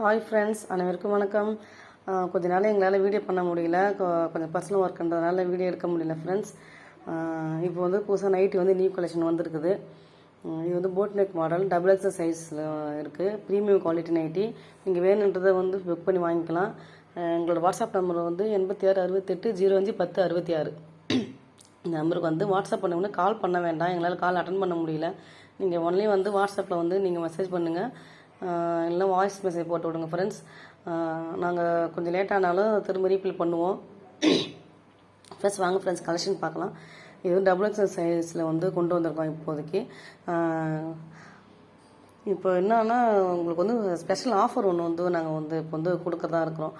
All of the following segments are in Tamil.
ஹாய் ஃப்ரெண்ட்ஸ், அனைவருக்கும் வணக்கம். கொஞ்ச நாள் எங்களால் வீடியோ பண்ண முடியல, கொஞ்சம் பர்சனல் ஒர்க்குன்றதுனால வீடியோ எடுக்க முடியல ஃப்ரெண்ட்ஸ். இப்போ வந்து புதுசாக நைட்டி வந்து நியூ கலெக்ஷன் வந்துருக்குது. இது வந்து போட் நெக் மாடல் XXL சைஸில் இருக்குது. Premium quality nighty. நீங்கள் வேணுன்றதை வந்து புக் பண்ணி வாங்கிக்கலாம். எங்களோட வாட்ஸ்அப் நம்பர் வந்து 8668051066. இந்த நம்பருக்கு வந்து வாட்ஸ்அப் பண்ண கால் பண்ண வேண்டாம், எங்களால் கால் அட்டன் பண்ண முடியல. நீங்கள் ஒன்லி வந்து வாட்ஸ்அப்பில் வந்து நீங்கள் மெசேஜ் பண்ணுங்கள், இல்லைனா வாய்ஸ் மெசேஜ் போட்டு விடுங்க ஃப்ரெண்ட்ஸ். நாங்கள் கொஞ்சம் லேட்டானாலும் திரும்ப ரீப்ளை பண்ணுவோம். ஃப்ரெண்ட்ஸ் வாங்க ஃப்ரெண்ட்ஸ், கலெக்ஷன் பார்க்கலாம். இது வந்து XXL சைஸில் வந்து கொண்டு வந்திருக்கோம் இப்போதைக்கு. இப்போ என்னன்னா, உங்களுக்கு வந்து ஸ்பெஷல் ஆஃபர் ஒன்று வந்து நாங்கள் வந்து இப்போ வந்து கொடுக்கறதா இருக்கிறோம்.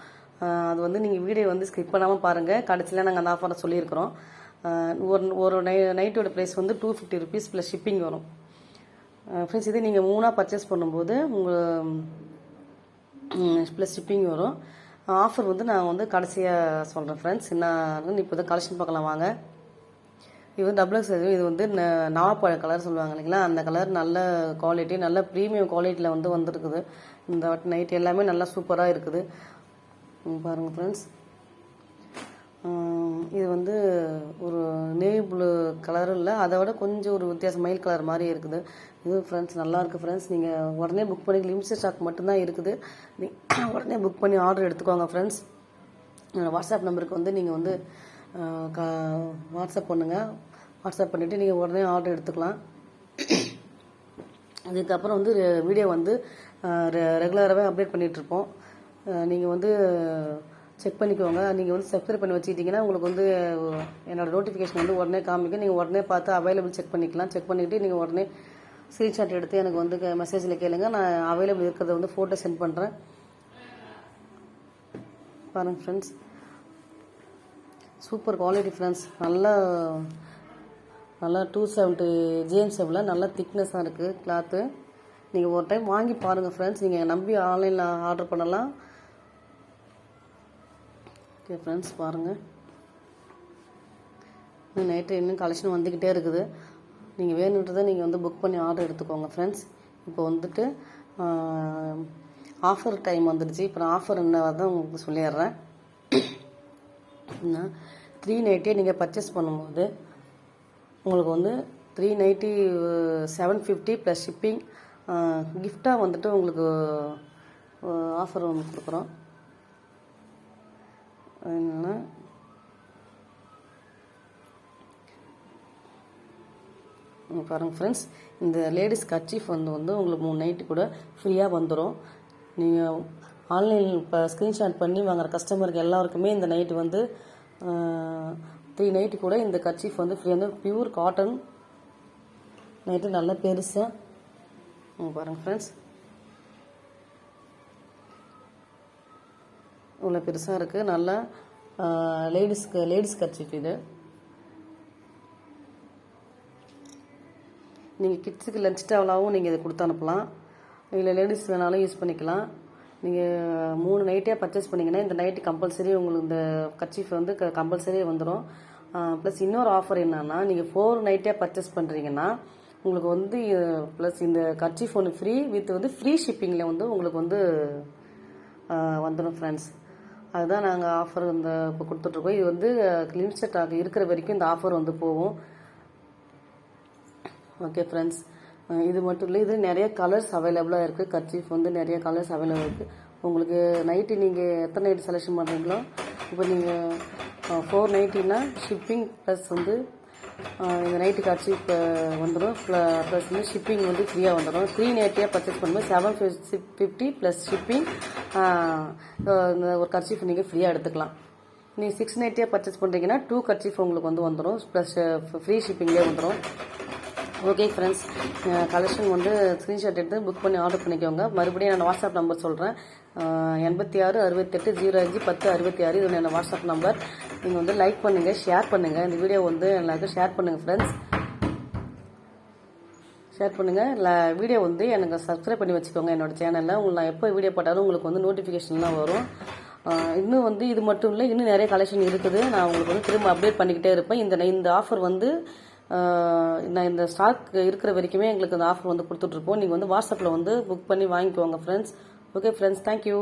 அது வந்து நீங்கள் வீடியோ வந்து ஸ்கிப் பண்ணாமல் பாருங்கள். கடைசியில் நாங்கள் அந்த ஆஃபரை சொல்லியிருக்கிறோம். ஒரு நைட்டோட ப்ரைஸ் வந்து 250 ருபீஸ் ப்ளஸ் ஷிப்பிங் வரும் ஃப்ரெண்ட்ஸ். இது நீங்கள் 3ஆக பர்ச்சேஸ் பண்ணும்போது உங்கள் ப்ளஸ் ஷிப்பிங் வரும். ஆஃபர் வந்து நான் வந்து கடைசியாக சொல்கிறேன் ஃப்ரெண்ட்ஸ். என்ன இப்போ தான் கலெக்ஷன் பார்க்கலாம் வாங்க. இது வந்து XXL. இது வந்து நாவப்பழ கலர் சொல்லுவாங்க இல்லைங்களா, அந்த கலர் நல்ல குவாலிட்டி, நல்ல ப்ரீமியம் குவாலிட்டியில் வந்து வந்துருக்குது. இந்த நைட் எல்லாமே நல்லா சூப்பராக இருக்குது பாருங்கள் ஃப்ரெண்ட்ஸ். இது வந்து ஒரு நேவி ப்ளூ கலரும் இல்லை, அதை விட கொஞ்சம் ஒரு வித்தியாசம் மயில் கலர் மாதிரி இருக்குது. இது ஃப்ரெண்ட்ஸ் நல்லா இருக்குது ஃப்ரெண்ட்ஸ். நீங்கள் உடனே புக் பண்ணி, லிமிட்டட் ஸ்டாக் மட்டும்தான் இருக்குது. உடனே புக் பண்ணி ஆர்டர் எடுத்துக்கோங்க ஃப்ரெண்ட்ஸ். வாட்ஸ்அப் நம்பருக்கு வந்து நீங்கள் வந்து வாட்ஸ்அப் பண்ணுங்கள். வாட்ஸ்அப் பண்ணிவிட்டு நீங்கள் உடனே ஆர்டர் எடுத்துக்கலாம். அதுக்கப்புறம் வந்து வீடியோ வந்து ரெகுலராகவே அப்டேட் பண்ணிகிட்ருப்போம். நீங்கள் வந்து செக் பண்ணிக்கோங்க. நீங்கள் வந்து சப்ஸ்கிரைப் பண்ணி வச்சுக்கிட்டிங்கன்னா உங்களுக்கு வந்து என்னோடய நோட்டிஃபிகேஷன் வந்து உடனே காமிக்கும். நீங்கள் உடனே பார்த்து அவைலபிள் செக் பண்ணிக்கலாம். செக் பண்ணிவிட்டு நீங்கள் உடனே ஸ்க்ரீன்ஷாட் எடுத்து எனக்கு வந்து மெசேஜில் கேளுங்க. நான் அவைலபிள் இருக்கிறத வந்து ஃபோட்டோ சென்ட் பண்ணுறேன். பாருங்கள் ஃப்ரெண்ட்ஸ், சூப்பர் குவாலிட்டி ஃப்ரெண்ட்ஸ். நல்லா 270 GMSல நல்ல திக்னஸாக இருக்குது கிளாத்து. நீங்கள் ஒரு டைம் வாங்கி பாருங்கள் ஃப்ரெண்ட்ஸ். நீங்கள் நம்பி ஆன்லைனில் ஆர்டர் பண்ணலாம். ஓகே ஃப்ரெண்ட்ஸ் பாருங்கள், இன்னும் கலெக்ஷன் வந்துக்கிட்டே இருக்குது. நீங்கள் வேணுன்றதை நீங்கள் வந்து புக் பண்ணி ஆர்டர் எடுத்துக்கோங்க ஃப்ரெண்ட்ஸ். இப்போ வந்துட்டு ஆஃபர் டைம் வந்துடுச்சு. இப்போ நான் ஆஃபர் என்ன தான் உங்களுக்கு சொல்லிடுறேன். 390 நீங்கள் பர்ச்சேஸ் பண்ணும்போது உங்களுக்கு வந்து 390 750 ப்ளஸ் ஷிப்பிங் கிஃப்டாக வந்துட்டு உங்களுக்கு ஆஃபர் ஒன்று கொடுக்குறோம். என்னென்னா, பாருங்கள் ஃப்ரெண்ட்ஸ், இந்த லேடிஸ் கர்ச்சீஃப் வந்து உங்களுக்கு 3 நைட்டு கூட ஃப்ரீயாக வந்துடும். நீங்கள் ஆன்லைன் இப்போ ஸ்க்ரீன்ஷாட் பண்ணி வாங்குகிற கஸ்டமருக்கு எல்லாருக்குமே இந்த நைட்டு வந்து 3 நைட்டு கூட இந்த கர்ச்சீஃப் வந்து ஃப்ரீ. வந்து பியூர் காட்டன் நைட்டு, நல்லா பெருசாக பாருங்கள் ஃப்ரெண்ட்ஸ், இவ்வளோ பெருசாக இருக்குது. நல்லா லேடிஸ் கர்ச்சீஃப் இது. நீங்கள் கிட்ஸுக்கு லஞ்ச் டவலாகவும் நீங்கள் இதை கொடுத்து அனுப்பலாம், இல்லை லேடிஸ் வேணாலும் யூஸ் பண்ணிக்கலாம். நீங்கள் 3 நைட்டே பர்ச்சேஸ் பண்ணிங்கன்னா இந்த நைட்டு கம்பல்சரி உங்களுக்கு இந்த கர்ச்சீஃப் வந்து கம்பல்சரி வந்துடும். ப்ளஸ் இன்னொரு ஆஃபர் என்னன்னா, நீங்கள் 4 நைட்டே பர்ச்சேஸ் பண்ணுறீங்கன்னா உங்களுக்கு வந்து ப்ளஸ் இந்த கர்ச்சீஃப் ஒன்று ஃப்ரீ வித் வந்து ஃப்ரீ ஷிப்பிங்கில் வந்து உங்களுக்கு வந்து வந்துடும் ஃப்ரெண்ட்ஸ். அதுதான் நாங்கள் ஆஃபர் இந்த இப்போ கொடுத்துட்ருக்கோம். இது வந்து லிமிட்டட் ஸ்டாக் இருக்கிற வரைக்கும் இந்த ஆஃபர் வந்து போகும். ஓகே ஃப்ரெண்ட்ஸ், இது மட்டும் இல்லை, இது நிறைய கலர்ஸ் அவைலபிளாக இருக்குது. கர்ச்சீஃப் வந்து நிறைய கலர்ஸ் அவைலபிள் இருக்குது. உங்களுக்கு நைட்டு நீங்கள் எத்தனை நைட்டு செலெக்ஷன் பண்ணுறீங்களோ, இப்போ நீங்கள் 490னா ஷிப்பிங் ப்ளஸ் வந்து இந்த நைட்டு கர்ச்சீஃப் வந்துடும். ப்ளஸ் வந்து ஷிப்பிங் வந்து ஃப்ரீயாக வந்துடும். 3 நைட்டியாக பர்ச்சேஸ் பண்ணும்போது 750 ப்ளஸ் ஷிப்பிங் ஒரு கர்ச்சீஃப் நீங்கள் ஃப்ரீயாக எடுத்துக்கலாம். நீங்கள் 6 நைட்டியாக பர்ச்சேஸ் பண்ணுறீங்கன்னா 2 கர்ச்சீஃப் உங்களுக்கு வந்து வந்துடும், ப்ளஸ் ஃப்ரீ ஷிப்பிங்லேயே வந்துடும். ஓகே ஃப்ரெண்ட்ஸ், கலெக்ஷன் வந்து ஸ்க்ரீன்ஷாட் எடுத்து புக் பண்ணி ஆர்டர் பண்ணிக்கோங்க. மறுபடியும் நான் வாட்ஸ்அப் நம்பர் சொல்கிறேன், 8668051066. இது என்னோடய வாட்ஸ்அப் நம்பர். நீங்கள் வந்து லைக் பண்ணுங்கள், ஷேர் பண்ணுங்கள். இந்த வீடியோ வந்து எல்லாருக்கும் ஷேர் பண்ணுங்கள் ஃப்ரெண்ட்ஸ். ஷேர் பண்ணுங்கள். வீடியோ வந்து எனக்கு சப்ஸ்கிரைப் பண்ணி வச்சுக்கோங்க என்னோடய சேனலில். உங்களுக்கு நான் எப்போ வீடியோ போட்டாலும் உங்களுக்கு வந்து நோட்டிஃபிகேஷன்லாம் வரும். இன்னும் வந்து இது மட்டும் இல்லை, இன்னும் நிறைய கலெக்ஷன் இருக்குது. நான் உங்களுக்கு வந்து திரும்ப அப்டேட் பண்ணிக்கிட்டே இருப்பேன். இந்த ஆஃபர் வந்து நான் இந்த ஸ்டாக் இருக்கிற வரைக்குமே எங்களுக்கு அந்த ஆஃபர் வந்து கொடுத்துட்ருப்போம். நீங்கள் வந்து வாட்ஸ்அப்பில் வந்து புக் பண்ணி வாங்கிக்கோங்க ஃப்ரெண்ட்ஸ். Okay friends, thank you.